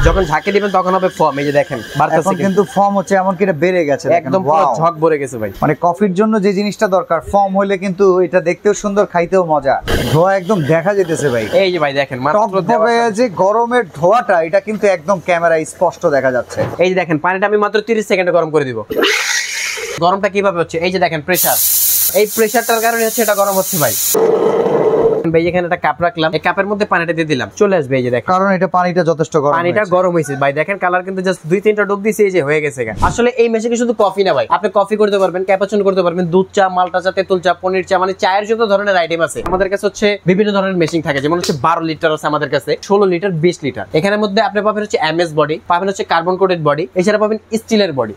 যখন ঝাঁকে দিবেন তখন হবে ফর্ম। এই যে দেখেন এখন কিন্তু ফর্ম হচ্ছে, এমন কি এটা বেড়ে গেছে, একদম পুরো ঝক ভরে গেছে ভাই। মানে কফির জন্য যে জিনিসটা দরকার ফর্ম হইলে কিন্তু এটা দেখতেও সুন্দর, খাইতেও মজা। ধোয়া একদম দেখা যেতেছে ভাই। এই যে ভাই দেখেন মাত্র যে গরমের ধোয়াটা এটা কিন্তু একদম ক্যামেরায় স্পষ্ট দেখা যাচ্ছে। এই যে দেখেন পানিটা আমি মাত্র 30 সেকেন্ডে গরম করে দিব। গরমটা কিভাবে হচ্ছে, এই যে দেখেন প্রেসার, এই প্রেসারটার কারণে হচ্ছে এটা গরম হচ্ছে ভাই। ভাই এখানে একটা কাপ রাখলাম, এই কাপের মধ্যে পানিটা দিয়ে দিলাম, চলে আসবে। এই যে দেখেন কারণ এটা পানিটা যথেষ্ট গরম, পানিটা গরম হয়েছে ভাই। দেখেন কালার কিন্তু জাস্ট 2-3টা ডুব দিয়েছে, এই যে হয়ে গেছে। আসলে এই মেশিনে শুধু কফি না ভাই, আপনি কফি করতে পারবেন, ক্যাপাচিনো করতে পারবেন, দুধ চা, মাল্টা চা, তেঁতুল চা, পনির চা, মানে চায়ের যত ধরনের আইটেম আছে আমাদের কাছে হচ্ছে বিভিন্ন ধরনের মেশিন থাকে। যেমন হচ্ছে 12 লিটার আছে আমাদের কাছে, 16 লিটার, 20 লিটার। এখানের মধ্যে আপনি পাবেন হচ্ছে এমএস বডি, পাবেন হচ্ছে কার্বন কোটেড বডি, এছাড়া পাবেন স্টিলের বডি।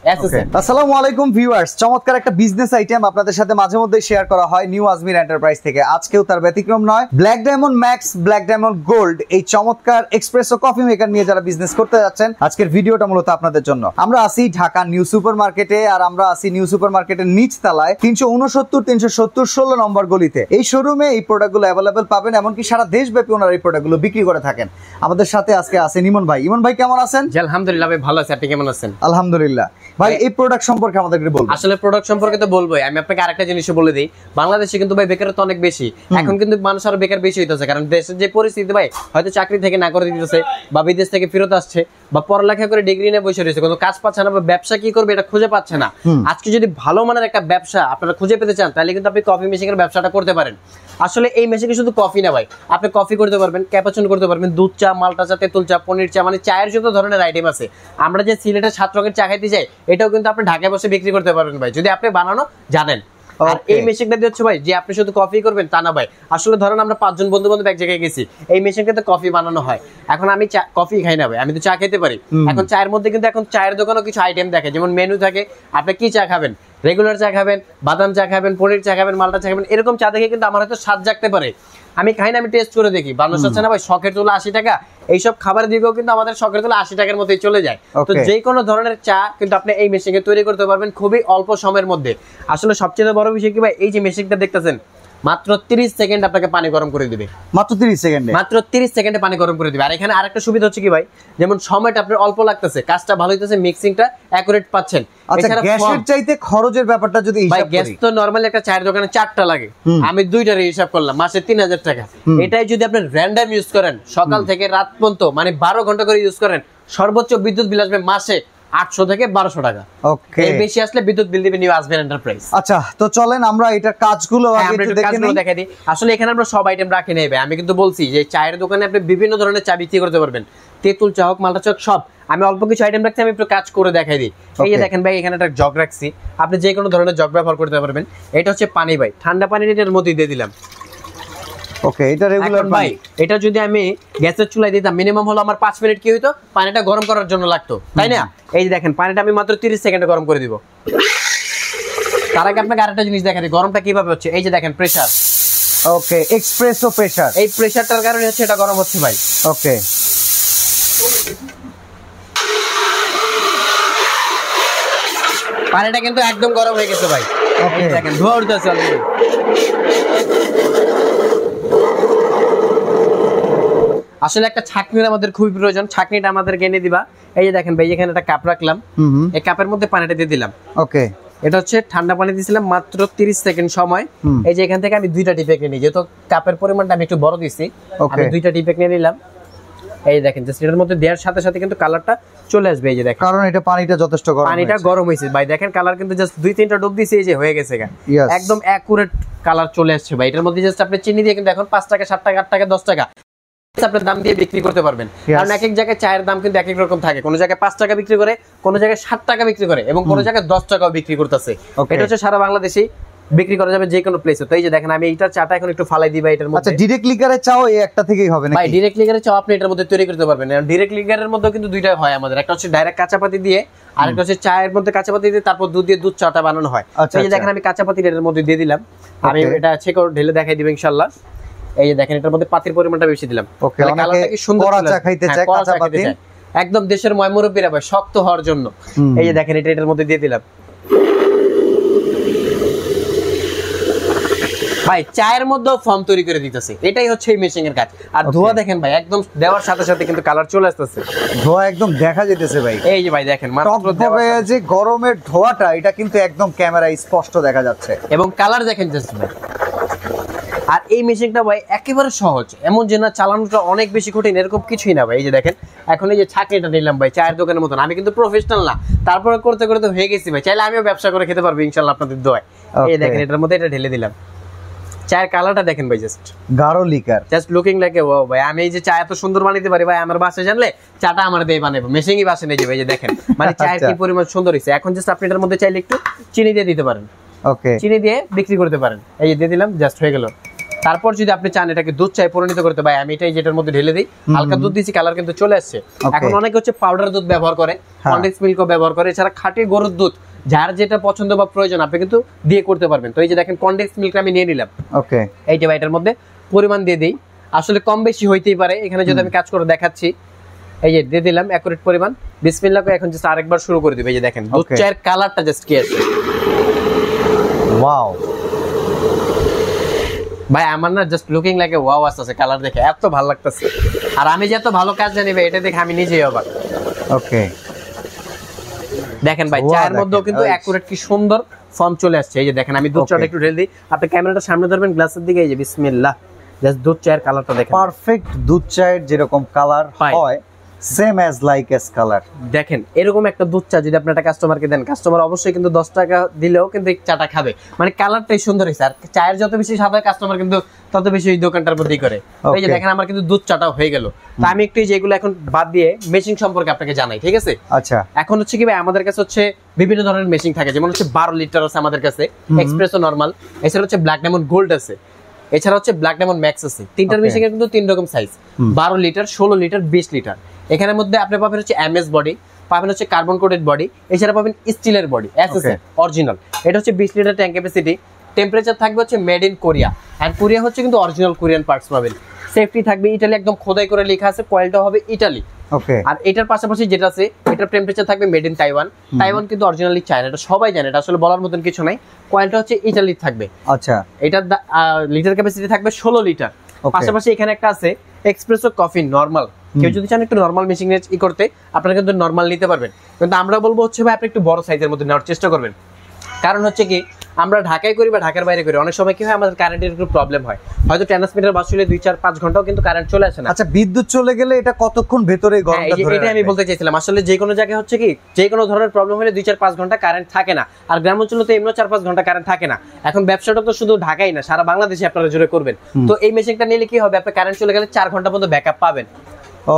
আসসালামু আলাইকুম ভিউয়ার্স, চমৎকার একটা বিজনেস আইটেম আপনাদের সাথে মাঝে মধ্যে শেয়ার করা হয় নিউ আজমির এন্টারপ্রাইজ থেকে। আজকেও তার ব্যতিক্রম নয়। Black diamond max, black diamond gold, এই চমৎকার এক্সপ্রেসো কফি মেকার নিয়ে যারা বিজনেস করতে যাচ্ছেন, আজকের ভিডিওটা মূলত আপনাদের জন্য। আমরা আছি ঢাকা নিউ সুপার মার্কেটে, আর আমরা আছি নিউ সুপার মার্কেটের নিচ তলায় 369, 370, 16 নম্বর গলিতে। এই শোরুমে এই প্রোডাক্টগুলো অ্যাভেলেবল পাবেন, এমনকি সারা দেশব্যাপী ওনারা এই প্রোডাক্টগুলো বিক্রি করে থাকেন। আমাদের সাথে আজকে আছে ইমন ভাই। ইমন ভাই কেমন আছেন? জি আলহামদুলিল্লাহ ভাই ভালো আছি, আপনি কেমন আছেন? আলহামদুলিল্লাহ। ভাই এই প্রোডাক্ট সম্পর্কে আমাদেরকে বলুন। আসলে প্রোডাক্ট সম্পর্কে তো বলবোই, আমি আপনাকে আরেকটা জিনিস বলে দিই। বাংলাদেশে কিন্তু ভাই বেকারত্ব অনেক বেশি, এখন কিন্তু মানুষ আরো বেকার বেশি হইতেছে। কারণ দেশের যে পরিস্থিতি ভাই, হয়তো চাকরি থেকে না করে দিতেছে, বা বিদেশ থেকে ফেরত আসছে, বা পড়ালেখা করে ডিগ্রি নিয়ে বসে রয়েছে, কোনো কাজ পাচ্ছে না, বা ব্যবসা কি করবে এটা খুঁজে পাচ্ছে না। আজকে যদি ভালো মানের একটা ব্যবসা আপনারা খুঁজে পেতে চান, তাহলে কিন্তু আপনি কফি মেশিনের ব্যবসাটা করতে পারেন। আসলে এই মেশিনে শুধু কফি না ভাই, আপনি কফি করতে পারবেন, ক্যাপাচিনো করতে পারবেন, দুধ চা, মাল্টা চা, তেঁতুল চা, পনির চা, মানে চায়ের যত ধরনের আইটেম আছে। আমরা যে সিলেটের 7 রঙের চা খাইতে যাই, এটাও কিন্তু আপনি ঢাকায় বসে বিক্রি করতে পারবেন ভাই, যদি আপনি বানানো জানেন। আর এই মেশিনটা দিয়ে হচ্ছে ভাই যে আপনি শুধু কফি করবেন তা না ভাই। আসলে ধরেন আমরা 5 জন বন্ধু বান্ধব এক জায়গায় গেছি, এই মেশিনটাতে কফি বানানো হয়। এখন আমি কফি খাই না ভাই, আমি তো চা খেতে পারি। এখন চায়ের মধ্যে কিন্তু এখন চায়ের দোকানেও কিছু আইটেম দেখে, যেমন মেনু থাকে, আপনি কি চা খাবেন, রেগুলার চা খাবেন, বাদাম চা খাবেন, পনির চা খাবেন, মাল্টা চা খাবেন, এরকম চা দেখে কিন্তু আমার হয়তো স্বাদ জাগতে পারে। আমি খাই না, আমি টেস্ট করে দেখি। মানুষ হচ্ছে না ভাই শখের তুলা 80 টাকা, এইসব খাবার দিকেও কিন্তু আমাদের শখের তুলা 80 টাকার মধ্যেই চলে যায়। তো যে কোনো ধরনের চা কিন্তু আপনি এই মেশিনে তৈরি করতে পারবেন খুবই অল্প সময়ের মধ্যে। আসলে সবচেয়ে বড় বিষয় কি ভাই, এই যে মেশিনটা দেখতেছেন, মাত্র 30 সেকেন্ড আপনাকে পানি গরম করে দিবে। মাত্র 30 সেকেন্ডে, মাত্র 30 সেকেন্ডে পানি গরম করে দিবে। আর এখানে আরেকটা সুবিধা হচ্ছে কি ভাই, যেমন সময়টা আপনার অল্প লাগতেছে, কাজটা ভালো হইতেছে, মিক্সিংটা অ্যাকুরেট পাচ্ছেন। আচ্ছা, গ্যাসের চাইতে খরচের ব্যাপারটা যদি হিসাব করি, গ্যাস তো নরমালি একটা চায়ের দোকানে 4টা লাগে, আমি 2টার হিসাব করলাম, মাসে 3000 টাকা। এটাই যদি আপনি র‍্যান্ডম ইউজ করেন, সকাল থেকে রাত পর্যন্ত, মানে 12 ঘন্টা করে ইউজ করেন, সর্বোচ্চ বিদ্যুৎ বিল আসবে মাসে 800 থেকে 1200 টাকা। ওকে, এর বেশি আসলে বিদ্যুৎ বিল দিবে নিউ আজমির এন্টারপ্রাইজ। আচ্ছা, তো চলেন আমরা এটার কাজগুলো আগে একটু দেখে দিই। আসলে এখানে আমরা সব আইটেম রাখি নেবে। আমি কিন্তু বলছি যে চায়ের দোকানে আপনি বিভিন্ন ধরনের চা বিক্রি করতে পারবেন, তেঁতুল চা হোক, মাল্টা চা হোক, সব। আমি অল্প কিছু আইটেম রাখছি, আমি একটু কাজ করে দেখাই দিই। এই যে দেখেন ভাই, এখানে একটা জগ রাখছি, আপনি যে কোনো ধরনের জগ ব্যবহার করতে পারবেন। এটা হচ্ছে পানি ভাই, ঠান্ডা পানি এটার মধ্যে দিয়ে দিলাম। ওকে, এটা রেগুলার ভাই। এটা যদি আমি গ্যাসের চুলায় দিতাম, মিনিমাম হলো আমার 5 মিনিট কি হইতো, পানিটা গরম করার জন্য লাগতো, তাই না? এই যে দেখেন পানিটা আমি মাত্র 30 সেকেন্ডে গরম করে দিব। তার আগে আপনাকে আরেকটা জিনিস দেখাই দিই, গরমটা কিভাবে হচ্ছে। এই যে দেখেন প্রেসার। ওকে, এক্সপ্রেসো প্রেসার, এই প্রেসারটার কারণে হচ্ছে এটা গরম হচ্ছে ভাই। ওকে, পানিটা কিন্তু একদম গরম হয়ে গেছে ভাই। ওকে, দেখেন ধোঁয়া উঠতেছে অলরেডি। আসলে একটা ছাঁকনির আমাদের খুবই প্রয়োজন, ছাঁকনিটা আমাদেরকে এনে দিবা। এই যে দেখেন ভাই, এখানে একটা কাপ রাখলাম, এই কাপের মধ্যে পানিটা দিয়ে দিলাম। ওকে, এটা হচ্ছে ঠান্ডা পানি দিয়েছিলাম, মাত্র 30 সেকেন্ড সময়। এই যে এখান থেকে আমি 2টা টিপেক নিয়ে নিই, যেহেতু কাপের পরিমাণটা আমি একটু বড় দিছি, আমি 2টা টিপেক নিয়ে নিলাম। এই দেখেন যে এটার মধ্যে দেওয়ার সাথে সাথে কিন্তু কালারটা চলে আসবে। এই যে দেখেন, কারণ এটা পানিটা যথেষ্ট গরম, পানিটা গরম হয়েছে ভাই। দেখেন কালার কিন্তু জাস্ট 2-3টা ডুব দিয়েছে, এই যে হয়ে গেছে, একদম অ্যাকুরেট কালার চলে আসছে ভাই। এটার মধ্যে জাস্ট আপনি চিনি দিয়ে কিন্তু এখন 5 টাকা, 7 টাকা, 8 টাকা, 10 টাকা আপনার দাম দিয়ে বিক্রি করতে পারবেন। কারণ এক এক জায়গায় চায়ের দাম কিন্তু এক এক রকম থাকে, কোন জায়গায় 5 টাকা বিক্রি করে, কোন জায়গায় 7 টাকা বিক্রি করে, এবং কোন জায়গায় 10 টাকাও বিক্রি করতেছে। এটা হচ্ছে সারা বাংলাদেশে বিক্রি করা যাবে যে কোনো প্লেসে। তো এই যে দেখেন, আমি এইটার চাটা এখন একটু ফালাই দিই ভাই এটার মধ্যে। আচ্ছা, ডাইরেক্ট লিগারের চাও এই একটা থেকেই হবে নাকি? ভাই ডাইরেক্ট লিগারের চাও আপনি এটার মধ্যে তৈরি করতে পারবেন। ডাইরেক্ট লিগারের মধ্যে কিন্তু 2টা হয় আমাদের, একটা হচ্ছে ডাইরেক্ট কাঁচা পাতি দিয়ে, আর একটা হচ্ছে চায়ের মধ্যে কাঁচা পাতি দিয়ে তারপর দুধ দিয়ে দুধ চাটা বানানো হয়। এই যে দেখেন, আমি কাঁচা পাতি এটার মধ্যে দিয়ে দিলাম, আমি এটা চেক করে ঢেলে দেখাই দিব ইনশাআল্লাহ। এই যে দেখেন, এটার মধ্যে পাতির পরিমাণটা বেশি দিলাম। ওকে, কালারটা কি সুন্দর, চা খাইতে চায়, কাঁচা পাতি একদম দেশের ময়মুরব্বিরা ভাই শক্ত হওয়ার জন্য। এই যে দেখেন, এটার মধ্যে দিয়ে দিলাম ভাই চায়ের মধ্যেও ফর্ম তৈরি করে দিতেছে, এটাই হচ্ছে এই মেশিং এর কাজ। আর ধোয়া দেখেন ভাই, একদম দেওয়ার সাথে সাথে কিন্তু কালার চলে আসতেছে, ধোয়া একদম দেখা যেতেছে ভাই। এই যে ভাই দেখেন টকবকে যে গরমের ধোয়াটা, এটা কিন্তু একদম ক্যামেরায় স্পষ্ট দেখা যাচ্ছে, এবং কালার দেখেন জাস্ট ভাই। আর এই মেশিনটা ভাই একেবারে সহজ, এমন যে না চালানোটা অনেক বেশি কঠিন এরকম কিছুই না ভাই। এই যে দেখেন এখন এই যে ছাঁকনিটা নিলাম ভাই চায়ের দোকানের মতন, আমি কিন্তু প্রফেশনাল না, তারপরে করতে করতে হয়ে গেছি ভাই। চাইলে আমিও ব্যবসা করে খেতে পারবো ইনশাআল্লাহ আপনাদের দোয়ায়। এই দেখেন এটার মধ্যে এটা ঢেলে দিলাম, চায়ের কালারটা দেখেন ভাই, জাস্ট গাঢ় liquor, just looking like a wow ভাই। আমি এই যে চা এত সুন্দর বানাইতে পারি ভাই, আমার বাসায় জানলে চাটা আমার দিয়ে বানাবো, মেশিনই বাসে নিয়ে যাবে। এই যে দেখেন মানে চায়ের কি পরিমাণ সুন্দর হয়েছে। এখন জাস্ট আপনি এটার মধ্যে চাইলে একটু চিনি দিয়ে দিতে পারেন, ওকে, চিনি দিয়ে বিক্রি করতে পারেন। এই যে দিয়ে দিলাম, জাস্ট হয়ে গেল। তারপর যদি আপনি চান এটাকে দুধ চায় পরিণত করতে, ভাই আমি এটাই যেটার মধ্যে ঢেলে দিই, হালকা দুধ দিয়েছি, কালার কিন্তু চলে আসছে। এখন অনেকে হচ্ছে পাউডার দুধ ব্যবহার করে, কনডেন্স মিল্কও ব্যবহার করে, এছাড়া খাঁটি গরুর দুধ, যার যেটা পছন্দ বা প্রয়োজন আপনি কিন্তু দিয়ে করতে পারবেন। তো এই যে দেখেন কনডেন্স মিল্ক আমি নিয়ে নিলাম, ওকে, এই যে ভাই এটার মধ্যে পরিমাণ দিয়ে দিই, আসলে কম বেশি হইতেই পারে, এখানে যদি আমি কাজ করে দেখাচ্ছি। এই যে দিয়ে দিলাম অ্যাকুরেট পরিমাণ, বিসমিল্লাহ করে এখন জাস্ট আরেকবার শুরু করে দিই। এই যে দেখেন দুধ চায়ের কালারটা জাস্ট কি আছে, ওয়াও ভাই আমার না just looking like a wow আসছে, কালার দেখে এত ভালো লাগতেছে। আর আমি যে এত ভালো কাজ জানি ভাই, এটা দেখে আমি নিজেই অবাক। ওকে, দেখেন ভাই চায়ের মধ্যেও কিন্তু অ্যাকুরেট কি সুন্দর ফর্ম চলে আসছে। এই যে দেখেন আমি দুধ চাটা একটু ঢেলে দিই, আপনি ক্যামেরাটা সামনে ধরবেন গ্লাসের দিকে, এই যে বিসমিল্লাহ, জাস্ট দুধ চায়ের কালারটা দেখেন, পারফেক্ট দুধ চায়ের যেরকম কালার হয় same as like S colour. দেখেন এরকম একটা দুধ চা যদি আপনি একটা কাস্টমারকে দেন, কাস্টমার অবশ্যই কিন্তু 10 টাকা দিলেও কিন্তু এই চাটা খাবে, মানে কালারটাই সুন্দর হয়েছে। আর চায়ের যত বেশি সাদা কাস্টমার কিন্তু তত বেশি ওই দোকানটার মধ্যেই করে। এই যে দেখেন আমার কিন্তু দুধ চাটাও হয়ে গেল। তো আমি একটু যেগুলো এখন বাদ দিয়ে মেশিন সম্পর্কে আপনাকে জানাই, ঠিক আছে? আচ্ছা, এখন হচ্ছে কি ভাই আমাদের কাছে হচ্ছে বিভিন্ন ধরনের মেশিন থাকে, যেমন হচ্ছে 12 লিটার আছে আমাদের কাছে, এক্সপ্রেসো নরমাল, এছাড়া হচ্ছে ব্ল্যাক ডায়মন্ড গোল্ড আছে, এছাড়া হচ্ছে ব্ল্যাক ডায়মন্ড ম্যাক্স আছে। তিনটার মেশিনের কিন্তু 3 রকম সাইজ, 12 লিটার, 16 লিটার, 20 লিটার। এখানের মধ্যে আপনি পাবেন হচ্ছে এমএস বডি, পাবেন হচ্ছে কার্বন কোটেড বডি, এছাড়া পাবেন স্টিলের বডি, এসএসএ অরিজিনাল। এটা হচ্ছে 20 লিটার ট্যাঙ্ক ক্যাপাসিটি, টেম্পারেচার থাকবে হচ্ছে মেড ইন কোরিয়া, আর কোরিয়া হচ্ছে কিন্তু অরিজিনাল কোরিয়ান পার্টস পাবেন। সেফটি থাকবে ইটালি, একদম খোদাই করে লেখা আছে, কয়েলটা হবে ইটালি। ওকে, আর এটার পাশাপাশি যেটা আছে এটার টেম্পারেচার থাকবে মেড ইন তাইওয়ান, তাইওয়ান কিন্তু অরিজিনালি চায়না, এটা সবাই জানে, এটা আসলে বলার মতন কিছু নাই। কয়েলটা হচ্ছে ইটালি থাকবে। আচ্ছা, এটার লিটার ক্যাপাসিটি থাকবে 16 লিটার। পাশাপাশি এখানে একটা আছে এক্সপ্রেসো কফি নরমাল, কেউ যদি চান একটু নরমাল মেশিন করতে আপনারা কিন্তু নরমাল নিতে পারবেন, কিন্তু আমরা বলবো হচ্ছে ভাই আপনি একটু বড় সাইজের মধ্যে নেওয়ার চেষ্টা করবেন। কারণ হচ্ছে কি আমরা ঢাকায় করি বা ঢাকার বাইরে করি, অনেক সময় কি হয় আমাদের কারেন্টের একটু প্রবলেম হয়, হয়তো ট্রান্সমিটার বাসলে 2-4-5 ঘন্টাও কিন্তু কারেন্ট চলে আসে না। আচ্ছা, বিদ্যুৎ চলে গেলে এটা কতক্ষণ ভেতরে গরমটা ধরে এটা আমি বলতে চাইছিলাম, আসলে যে কোনো জায়গায় হচ্ছে কি যে কোনো ধরনের প্রবলেম হলে 2-4-5 ঘন্টা কারেন্ট থাকে না, আর গ্রাম অঞ্চলে তো এমনিও 4-5 ঘন্টা কারেন্ট থাকে না। এখন ব্যবসাটা তো শুধু ঢাকাই না, সারা বাংলাদেশে আপনারা জুড়ে করবেন, তো এই মেশিনটা নিলে কি হবে, আপনার কারেন্ট চলে গেলে 4 ঘন্টা পর্যন্ত ব্যাকআপ পাবেন।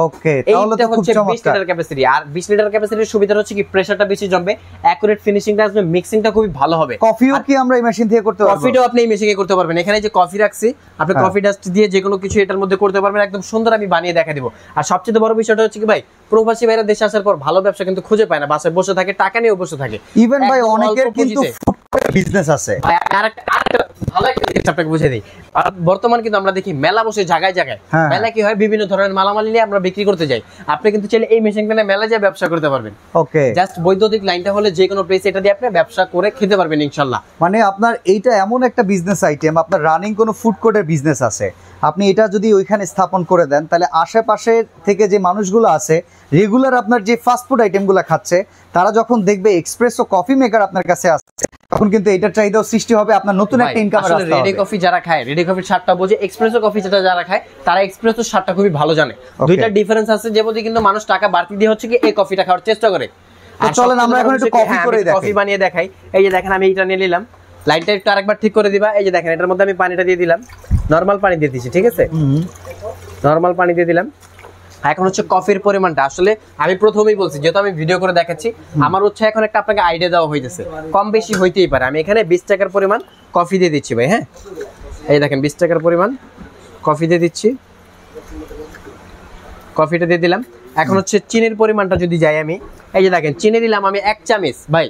ওকে, তাহলে তো খুব চমৎকার। 20 লিটার ক্যাপাসিটি, আর 20 লিটার ক্যাপাসিটির সুবিধা হচ্ছে কি প্রেসারটা বেশি জমবে, অ্যাকুরেট ফিনিশিংটা আসবে, মিক্সিংটা খুবই ভালো হবে। কফিও কি আমরা এই মেশিন থেকে করতে পারবো? কফিটাও আপনি এই মেশিনে করতে পারবেন। এখানে যে কফি রাখছি, আপনি কফি ডাস্ট দিয়ে যে কোনো কিছু এটার মধ্যে করতে পারবেন, একদম সুন্দর আমি বানিয়ে দেখা দিব। আর সবচেয়ে বড় বিষয়টা হচ্ছে কি ভাই, প্রবাসী ভাইরা দেশে আসার পর ভালো ব্যবসা কিন্তু খুঁজে পায় না, বাসায় বসে থাকে, টাকা নিয়ে বসে থাকে। ইভেন ভাই অনেকের কিন্তু বিজনেস আছে। ভালো একটা জিনিস আপনাকে বুঝিয়ে দিই, বর্তমান কিন্তু আমরা দেখি মেলা বসে জায়গায় জায়গায়, মেলা কি হয় বিভিন্ন ধরনের মালামাল নিয়ে আমরা বিক্রি করতে যাই, আপনি কিন্তু চাইলে এই মেশিনটা নিয়ে মেলা যায় ব্যবসা করতে পারবেন। ওকে, জাস্ট বৈদ্যুতিক লাইনটা হলে যে কোনো প্লেসে এটা দিয়ে আপনি ব্যবসা করে খেতে পারবেন ইনশাআল্লাহ। মানে আপনার এইটা এমন একটা বিজনেস আইটেম, আপনার রানিং কোনো ফুড কোর্টের বিজনেস আছে, আপনি এটা যদি ওইখানে স্থাপন করে দেন, তাহলে আশেপাশে থেকে যে মানুষগুলো আছে রেগুলার আপনার যে ফাস্ট ফুড আইটেমগুলো খাচ্ছে, তারা যখন দেখবে এক্সপ্রেসো কফি মেকার আপনার কাছে আসছে, তখন কিন্তু এটার চাহিদাও সৃষ্টি হবে, আপনার নতুন একটা ইনকামের রাস্তা হবে। রেডি কফি যারা খায়, রেডি কফির স্বাদটা বোঝে, এক্সপ্রেসো কফি যেটা যারা খায় তারা এক্সপ্রেসোর স্বাদটা খুবই ভালো জানে। দুইটা ডিফারেন্স আছে, যে বলতে কিন্তু মানুষ টাকা বাড়তি দিয়ে হচ্ছে কি এই কফিটা খাওয়ার চেষ্টা করে। তো চলেন আমরা এখন একটু কফি করে দেখাই, কফি বানিয়ে দেখাই। এই যে দেখেন আমি এটা নিয়ে নিলাম, লাইনটা একটু আরেকবার ঠিক করে দিবা। এই যে দেখেন এটার মধ্যে আমি পানিটা দিয়ে দিলাম, নরমাল পানি দিয়ে দিয়েছি, ঠিক আছে, নরমাল পানি দিয়ে দিলাম। এখন হচ্ছে কফির পরিমাণটা আসলে আমি প্রথমেই বলছি, যেহেতু আমি ভিডিও করে দেখাচ্ছি, আমার হচ্ছে এখন একটা আপনাকে আইডিয়া দেওয়া হইতেছে, কম বেশি হইতেই পারে। আমি এখানে 20 টাকার পরিমাণ কফি দিয়ে দিচ্ছি ভাই। হ্যাঁ, এই দেখেন 20 টাকার পরিমাণ কফি দিয়ে দিচ্ছি, কফিটা দিয়ে দিলাম। এখন হচ্ছে চিনির পরিমাণটা যদি যাই আমি, এই যে দেখেন চিনি দিলাম আমি 1 চামচ ভাই,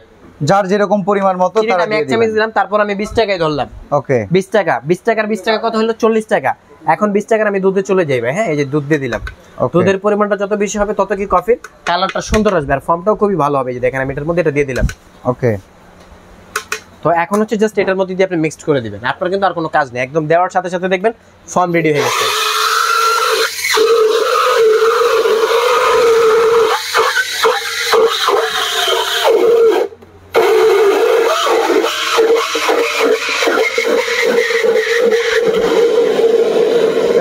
যার যেরকম পরিমাণ মতো তারা আমি 1 চামচ দিলাম, তারপর আমি 20 টাকায় ধরলাম। ওকে, 20 টাকা, 20 টাকার 20 টাকা কত হলো 40 টাকা। এখন 20 টাকার আমি দুধে চলে যাই ভাই। হ্যাঁ, এই যে দুধ দিয়ে দিলাম, দুধের পরিমাণটা যত বেশি হবে তত কি কফির কালারটা সুন্দর আসবে, আর ফর্মটাও খুবই ভালো হবে। এই যে দেখেন আমি এটার মধ্যে এটা দিয়ে দিলাম। ওকে, তো এখন হচ্ছে জাস্ট এটার মধ্যে দিয়ে আপনি মিক্সড করে দিবেন, আপনার কিন্তু আর কোনো কাজ নেই, একদম দেওয়ার সাথে সাথে দেখবেন ফর্ম রেডি হয়ে গেছে।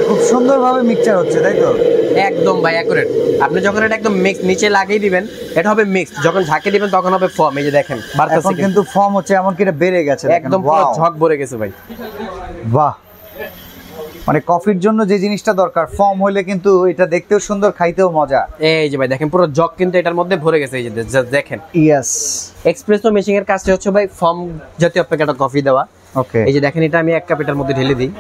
খুব সুন্দরভাবে মিক্সচার হচ্ছে, তাই তো? একদম ভাই অ্যাকুরেট। আপনি যখন এটা একদম মিক্স নিচে লাগিয়ে দিবেন এটা হবে মিক্স, যখন ঝাঁকে দিবেন তখন হবে ফর্ম। এই যে দেখেন বাড়তেছে এখন কিন্তু ফর্ম হচ্ছে, এমন কি এটা বেড়ে গেছে, একদম পুরো ঝক ভরে গেছে ভাই। বাহ, মানে কফির জন্য যে জিনিসটা দরকার ফর্ম হইলে কিন্তু এটা দেখতেও সুন্দর, খাইতেও মজা। এই যে ভাই দেখেন পুরো জগ কিন্তু এটার মধ্যে ভরে গেছে, এই যে দেখেন। ইয়েস, এক্সপ্রেসো মেশিং এর কাজটা হচ্ছে ভাই ফর্ম জাতীয় আপনাকে একটা কফি দেওয়া। ওকে, এই যে দেখেন এটা আমি এক কাপ এটার মধ্যে ঢেলে দিই,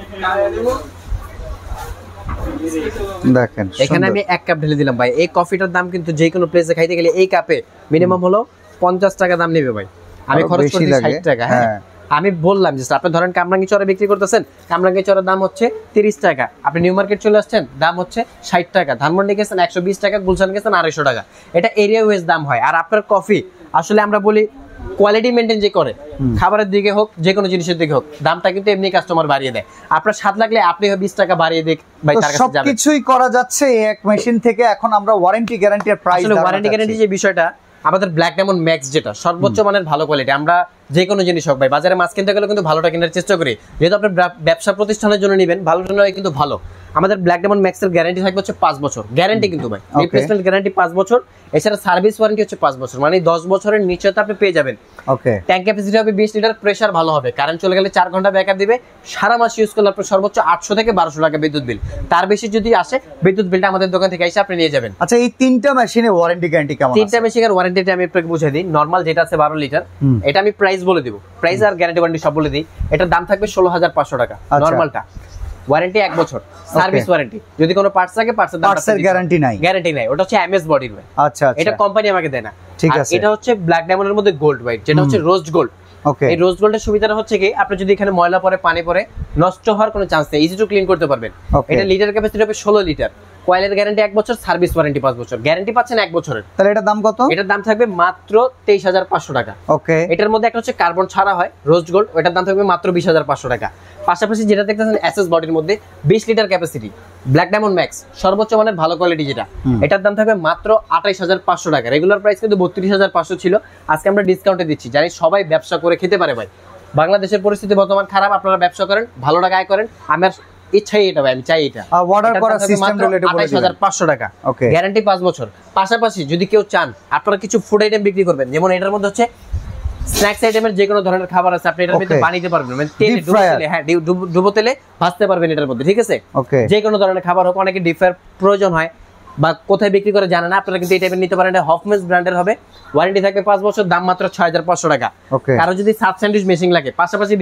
দেখেন এখানে আমি এক কাপ ঢেলে দিলাম ভাই। এই কফিটার দাম কিন্তু যে কোনো প্লেসে খাইতে গেলে এই কাপে মিনিমাম হলো 50 টাকা দাম নেবে ভাই, আমি খরচ করছি 60 টাকা। হ্যাঁ আমি বললাম যে আপনি ধরেন কামরাঙ্গি চরে বিক্রি করতেছেন, কামরাঙ্গি চরের দাম হচ্ছে 30 টাকা, আপনি নিউ মার্কেট চলে আসছেন দাম হচ্ছে 60 টাকা, ধানমন্ডি গেছেন 120 টাকা, গুলশান গেছেন 250 টাকা, এটা এরিয়া ওয়াইজ দাম হয়। আর আপনার কফি আসলে আমরা বলি কোয়ালিটি মেনটেন যে করে, খাবারের দিকে হোক যে কোনো জিনিসের দিকে হোক, দামটা কিন্তু এমনি কাস্টমার বাড়িয়ে দেয়। আপনার স্বাদ লাগলে আপনি 20 টাকা বাড়িয়ে দিক ভাই, তার কাছে যাবেন। সবকিছুই করা যাচ্ছে এই এক মেশিন থেকে। এখন আমরা ওয়ারেন্টি গ্যারান্টি আর প্রাইস, আসলে ওয়ারেন্টি গ্যারান্টি যে বিষয়টা, আমাদের ব্ল্যাক ডায়মন্ড ম্যাক্স যেটা সর্বোচ্চ মানের ভালো কোয়ালিটি, আমরা যে কোনো জিনিস হোক ভাই বাজারে মাছ কিনতে গেলে কিন্তু ভালোটা কেনার চেষ্টা করি, যেহেতু আপনি ব্যবসা প্রতিষ্ঠানের জন্য নেবেন ভালোটা নয় কিন্তু ভালো। আমাদের ব্ল্যাক ডায়মন্ড ম্যাক্সের গ্যারান্টি থাকবে হচ্ছে 5 বছর গ্যারান্টি কিন্তু ভাই, রিপ্লেসমেন্ট গ্যারান্টি 5 বছর, এছাড়া সার্ভিস ওয়ারেন্টি হচ্ছে 5 বছর, মানে 10 বছরের নিচে তো আপনি পেয়ে যাবেন। ওকে, ট্যাঙ্ক ক্যাপাসিটি হবে 20 লিটার, প্রেসার ভালো হবে, কারেন্ট চলে গেলে 4 ঘন্টা ব্যাকআপ দিবে, সারা মাস ইউজ করলে আপনার সর্বোচ্চ 800 থেকে 1200 টাকা বিদ্যুৎ বিল, তার বেশি যদি আসে বিদ্যুৎ বিলটা আমাদের দোকান থেকে এসে আপনি নিয়ে যাবেন। আচ্ছা, এই তিনটা মেশিনে ওয়ারেন্টি গ্যারান্টি কেমন? তিনটা মেশিনের ওয়ারেন্টিটা আমি আপনাকে বুঝিয়ে দিই। নরমাল যেটা আছে 12 লিটার, এটা আমি প্রাইস বলে দিব, প্রাইস আর গ্যারান্টি ওয়ারেন্টি সব বলে দিই। এটার দাম থাকবে 16500 টাকা নরমালটা, ওয়ারেন্টি 1 বছর, সার্ভিস ওয়ারেন্টি, যদি কোনো পার্টস থাকে পার্টসের দাম গ্যারান্টি নাই, গ্যারান্টি নাই, ওটা হচ্ছে এমএস বডির ভাই। আচ্ছা, এটা কোম্পানি আমাকে দেয় না। ঠিক আছে, এটা হচ্ছে ব্ল্যাক ডায়মন্ডের মধ্যে গোল্ড হোয়াইট, যেটা হচ্ছে রোজ গোল্ড। ওকে, এই রোজ গোল্ডের সুবিধাটা হচ্ছে কি, আপনি যদি এখানে ময়লা পড়ে পানি পড়ে নষ্ট হওয়ার কোনো চান্স নেই, ইজি টু ক্লিন করতে পারবেন। এটা লিটার ক্যাপাসিটি হবে 16 লিটার, কয়েলের গ্যারান্টি 1 বছর, সার্ভিস ওয়ারেন্টি 5 বছর, গ্যারান্টি পাচ্ছেন 1 বছরের। তাহলে এটার দাম কত? এটার দাম থাকবে মাত্র 23500 টাকা। ওকে, এটার মধ্যে একটা হচ্ছে কার্বন ছাড়া হয় রোজ গোল্ড, ওটার দাম থাকবে মাত্র 20500 টাকা। পাশাপাশি যেটা দেখতেছেন এসএস বডির মধ্যে 20 litre capacity black diamond max সর্বোচ্চ মানের ভালো কোয়ালিটি যেটা, এটার দাম থাকবে মাত্র 28500 টাকা। রেগুলার প্রাইস কিন্তু 32500 ছিল, আজকে আমরা ডিসকাউন্টে দিচ্ছি, জানি সবাই ব্যবসা করে খেতে পারে ভাই। বাংলাদেশের পরিস্থিতি বর্তমান খারাপ, আপনারা ব্যবসা করেন ভালো টাকা আয় করেন, আমার ইচ্ছাই এটা ভাই, আমি চাই এটা। অর্ডার করার সিস্টেম রিলেটেড বলে 28500 টাকা, ওকে, গ্যারান্টি 5 বছর। পাশাপাশি যদি কেউ চান আপনারা কিছু ফুড আইটেম বিক্রি করবেন, যেমন এটার মধ্যে হচ্ছে স্ন্যাক্স আইটেমের যে কোনো ধরনের খাবার আছে, আপনি এটার মধ্যে বানাইতে পারবেন, মানে তেলে ডুবো, হ্যাঁ ডুবো তেলে ভাজতে পারবেন এটার মধ্যে, ঠিক আছে? ওকে, যে কোনো ধরনের খাবার হোক, অনেকে ডিপ ফ্রায়ার প্রয়োজন হয় বা কোথায় বিক্রি করে জানেন না, আপনারা কিন্তু এই টাইপের নিতে পারেন। এটা হফম্যানস ব্র্যান্ডের হবে, ওয়ারেন্টি থাকবে 5 বছর, দাম মাত্র 6500 টাকা। ওকে, কারো যদি সাব স্যান্ডউইচ মেশিন লাগে, পাশাপাশি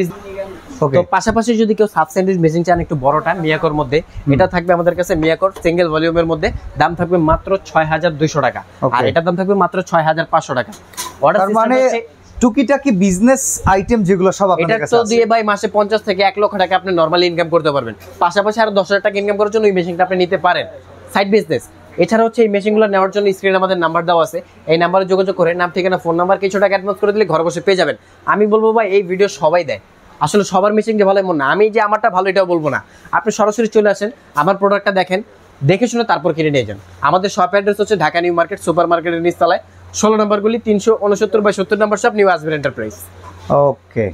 তো পাশাপাশি যদি কেউ সাব স্যান্ডউইচ মেশিন চান একটু বড়টা মিয়াকোর মধ্যে, এটা থাকবে আমাদের কাছে মিয়াকোর সিঙ্গেল ভলিউমের মধ্যে, দাম থাকবে মাত্র 6200 টাকা, আর এটার দাম থাকবে মাত্র 6500 টাকা। অর্ডার মানে টুকিটাকি বিজনেস আইটেম যেগুলো সব আপনাদের কাছে আছে, এটা তো দিয়ে ভাই মাসে 50 থেকে 1 লক্ষ টাকা আপনি নরমালি ইনকাম করতে পারবেন। পাশাপাশি আরো 10000 টাকা ইনকাম করার জন্য এই মেশিনটা আপনি নিতে পারেন, সাইড বিজনেস। এছাড়া হচ্ছে এই মেশিনগুলো নেওয়ার জন্য স্ক্রিনে আমাদের নাম্বার দেওয়া আছে, এই নাম্বারে যোগাযোগ করে নাম ঠিকানা ফোন নাম্বার কিছু টাকা অ্যাডভান্স করে দিলে ঘরে বসে পেয়ে যাবেন। আমি বলবো ভাই এই ভিডিও সবাই দেয়, আসলে সবার মেশিন যে ভালো এমন না, আমি যে আমারটা ভালো এটাও বলবো না। আপনি সরাসরি চলে আসেন, আমার প্রোডাক্টটা দেখেন, দেখে শুনে তারপর কিনে নিয়ে যান। আমাদের শপ অ্যাড্রেস হচ্ছে ঢাকা নিউ মার্কেট সুপার মার্কেটের নিচতলায়, 16 নম্বর গলি, 369/70 নম্বর শপ, নিউ আজমির এন্টারপ্রাইজ। ওকে।